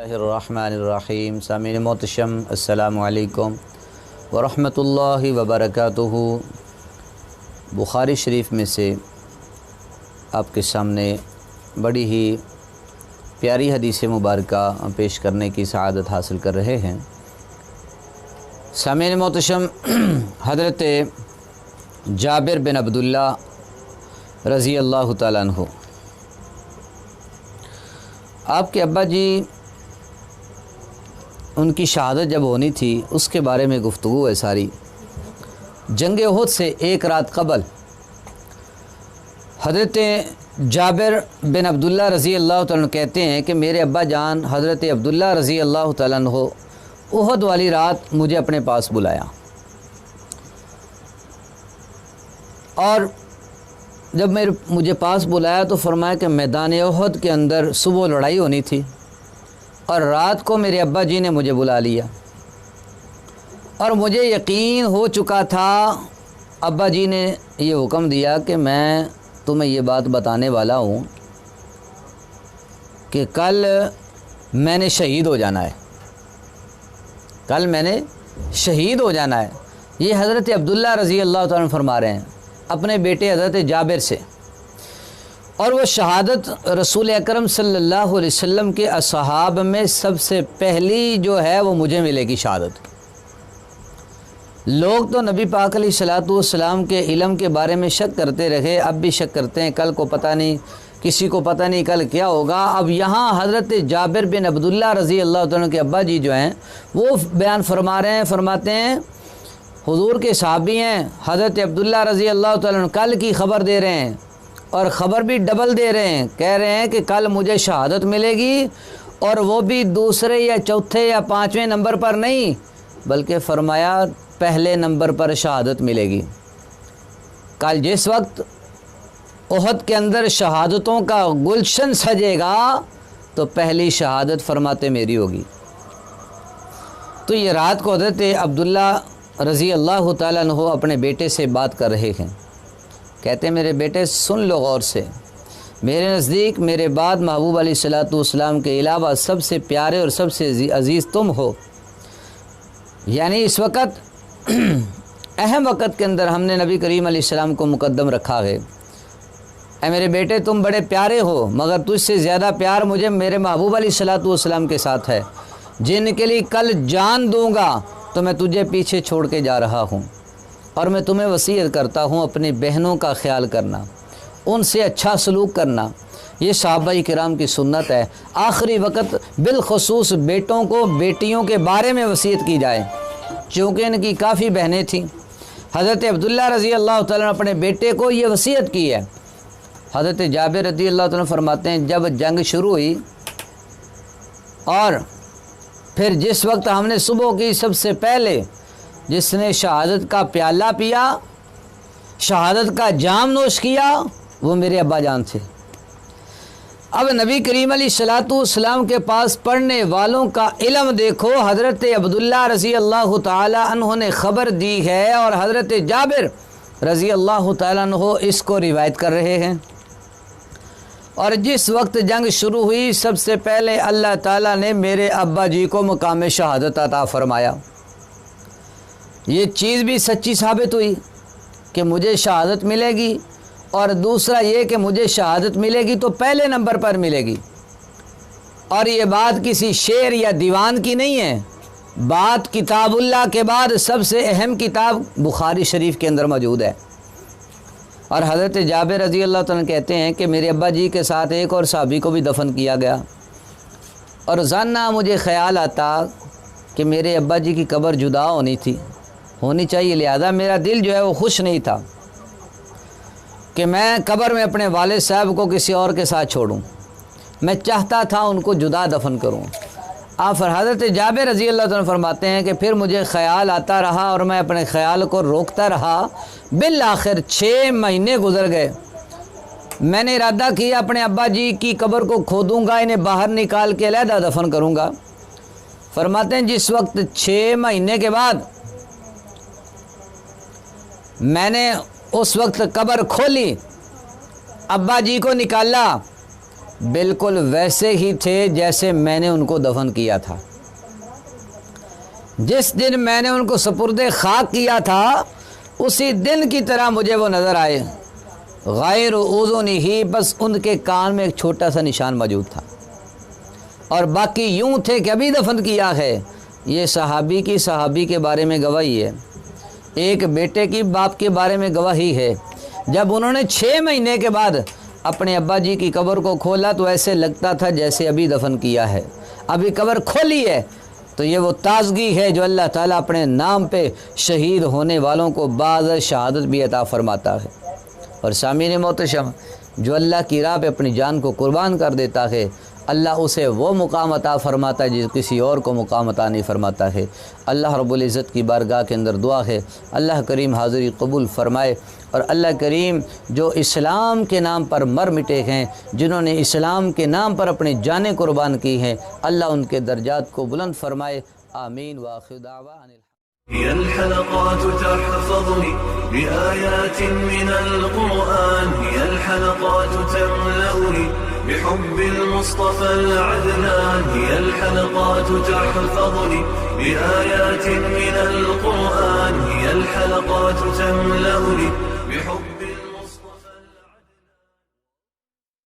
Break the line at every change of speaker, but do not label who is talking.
बिस्मिल्लाहिर्रहमानिर्रहीम। सामीन मोहतरम अस्सलामु अलैकुम वरहमतुल्लाहि वबरकातुहू। बुखारी शरीफ में से आपके सामने बड़ी ही प्यारी हदीस मुबारका पेश करने की सआदत हासिल कर रहे हैं। सामीन मोहतरम, हज़रत जाबिर बिन अब्दुल्ला रज़ी अल्लाह तआला अन्हु, आपके अब्बा जी, उनकी शहादत जब होनी थी उसके बारे में गुफ्तगू है सारी। जंग उहद से एक रात कबल हज़रत जाबिर बिन अब्दुल्ला रज़ी अल्लाह तआला कहते हैं कि मेरे अब्बा जान हज़रत अब्दुल्ला रज़ी अल्लाह तआला अन्हु उहद वाली रात मुझे अपने पास बुलाया, और जब मुझे पास बुलाया तो फरमाया कि मैदान उहद के अंदर सुबह लड़ाई होनी थी और रात को मेरे अब्बा जी ने मुझे बुला लिया, और मुझे यकीन हो चुका था। अब्बा जी ने ये हुक्म दिया कि मैं तुम्हें ये बात बताने वाला हूँ कि कल मैंने शहीद हो जाना है, कल मैंने शहीद हो जाना है। ये हज़रत अब्दुल्ला रज़ी अल्लाह तआला फरमा रहे हैं अपने बेटे हज़रत जाबिर से, और वो शहादत रसूल अकरम सल्लल्लाहु अलैहि वसल्लम के असहाब में सबसे पहली जो है वो मुझे मिलेगी शहादत। लोग तो नबी पाक अलैहिस्सलातु वस्सलाम के इल्म के बारे में शक करते रहे, अब भी शक करते हैं। कल को पता नहीं, किसी को पता नहीं कल क्या होगा। अब यहाँ हज़रत जाबिर बिन अब्दुल्ला रज़ी अल्लाह तआला के अब्बा जी जो हैं वो बयान फरमा रहे हैं, फरमाते हैं हुज़ूर के सहाबी हैं हज़रत अब्दुल्ला रज़ी अल्लाह तआला कल की ख़बर दे रहे हैं, और ख़बर भी डबल दे रहे हैं। कह रहे हैं कि कल मुझे शहादत मिलेगी, और वो भी दूसरे या चौथे या पाँचवें नंबर पर नहीं, बल्कि फ़रमाया पहले नंबर पर शहादत मिलेगी। कल जिस वक्त उहद के अंदर शहादतों का गुलशन सजेगा तो पहली शहादत फरमाते मेरी होगी। तो ये रात को हज़रत अब्दुल्ला रज़ी अल्लाह तआला अन्हु अपने बेटे से बात कर रहे हैं। कहते हैं मेरे बेटे सुन लो गौर से, मेरे नज़दीक मेरे बाद महबूब अलैहिस्सलातु वस्सलाम के अलावा सबसे प्यारे और सबसे अज़ीज़ तुम हो। यानी इस वक़्त अहम वक़्त के अंदर हमने नबी करीम अलैहिस्सलाम को मुक़द्दम रखा है। ऐ मेरे बेटे तुम बड़े प्यारे हो, मगर तुझसे ज़्यादा प्यार मुझे मेरे महबूब अलैहिस्सलातु वस्सलाम के साथ है, जिनके लिए कल जान दूँगा। तो मैं तुझे पीछे छोड़ के जा रहा हूँ, और मैं तुम्हें वसीयत करता हूँ अपनी बहनों का ख्याल करना, उनसे अच्छा सलूक करना। ये सहाबाए किराम की सुन्नत है। आखिरी वक़्त बिलखसूस बेटों को बेटियों के बारे में वसीयत की जाए, चूँकि इनकी काफ़ी बहनें थीं। हज़रत अब्दुल्ला रज़ी अल्लाह तआला ने अपने बेटे को ये वसीयत की है। हज़रत जाबिर रज़ी अल्लाह तआला फरमाते हैं जब जंग शुरू हुई, और फिर जिस वक्त हमने सुबह की सबसे पहले जिसने शहादत का प्याला पिया, शहादत का जाम नोश किया, वो मेरे अब्बा जान थे। अब नबी करीम अलैहिस्सलातु वस्सलाम के पास पढ़ने वालों का इल्म देखो, हज़रत अब्दुल्ला रज़ी अल्लाह तआला अन्हु ने ख़बर दी है, और हज़रत जाबिर रज़ी अल्लाह तआला अन्हु इसको रिवायत कर रहे हैं। और जिस वक्त जंग शुरू हुई सबसे पहले अल्लाह ताला ने मेरे अब्बा जी को मुकाम शहादत अता फ़रमाया। ये चीज़ भी सच्ची साबित हुई कि मुझे शहादत मिलेगी, और दूसरा ये कि मुझे शहादत मिलेगी तो पहले नंबर पर मिलेगी। और ये बात किसी शेर या दीवान की नहीं है, बात किताबुल्लाह के बाद सबसे अहम किताब बुखारी शरीफ के अंदर मौजूद है। और हज़रत जाबिर रज़ी अल्लाह तआला कहते हैं कि मेरे अब्बा जी के साथ एक और साहबी को भी दफन किया गया, और रोज़ाना मुझे ख़याल आता कि मेरे अब्बा जी की कब्र जुदा होनी चाहिए, लिहाजा मेरा दिल जो है वो खुश नहीं था कि मैं कब्र में अपने वालिद साहब को किसी और के साथ छोड़ूं। मैं चाहता था उनको जुदा दफन करूं। आप हज़रत जाबिर रज़ी अल्लाह तआला फरमाते हैं कि फिर मुझे ख़याल आता रहा, और मैं अपने ख़याल को रोकता रहा। बिल आखिर 6 महीने गुजर गए। मैंने इरादा किया अपने अब्बा जी की कब्र को खोदूँगा, इन्हें बाहर निकाल के अलहदा दफन करूँगा। फरमाते हैं जिस वक्त 6 महीने के बाद मैंने उस वक्त कब्र खोली, अब्बा जी को निकाला, بالکل ویسے ہی تھے جیسے میں نے ان کو دفن کیا تھا۔ جس دن میں نے ان کو سپرد خاک کیا تھا اسی دن کی طرح مجھے وہ نظر آئے، غیر اذنہ ہی، بس ان کے کان میں ایک چھوٹا سا نشان موجود تھا، اور باقی یوں تھے کہ ابھی دفن کیا ہے۔ یہ صحابی کے بارے میں گواہی ہے، ایک بیٹے کی باپ کے بارے میں گواہی ہے۔ جب انہوں نے 6 مہینے کے بعد اپنے ابا جی کی قبر کو کھولا تو ایسے لگتا تھا جیسے ابھی دفن کیا ہے، ابھی قبر کھولی ہے۔ تو یہ وہ تازگی ہے جو اللہ تعالیٰ اپنے نام پہ شہید ہونے والوں کو بعض شہادت بھی عطا فرماتا ہے۔ اور سامعین محتشم، جو اللہ کی راہ پہ اپنی جان کو قربان کر دیتا ہے، اللہ اسے وہ مقام عطا فرماتا ہے جو کسی اور کو مقام عطا نہیں فرماتا ہے۔ اللہ رب العزت کی بارگاہ کے اندر دعا ہے اللہ کریم حاضری قبول فرمائے، اور اللہ کریم جو اسلام کے نام پر مر مٹے ہیں، جنہوں نے اسلام کے نام پر اپنی جانیں قربان کی ہیں، اللہ ان کے درجات کو بلند فرمائے۔ آمین وآخر دعوانا
هي الحلقات تحفظني بآيات من القرآن، هي الحلقات تملأني بحب المصطفى العدنان، هي الحلقات تحفظني بآيات من القرآن، هي الحلقات تملأني بحب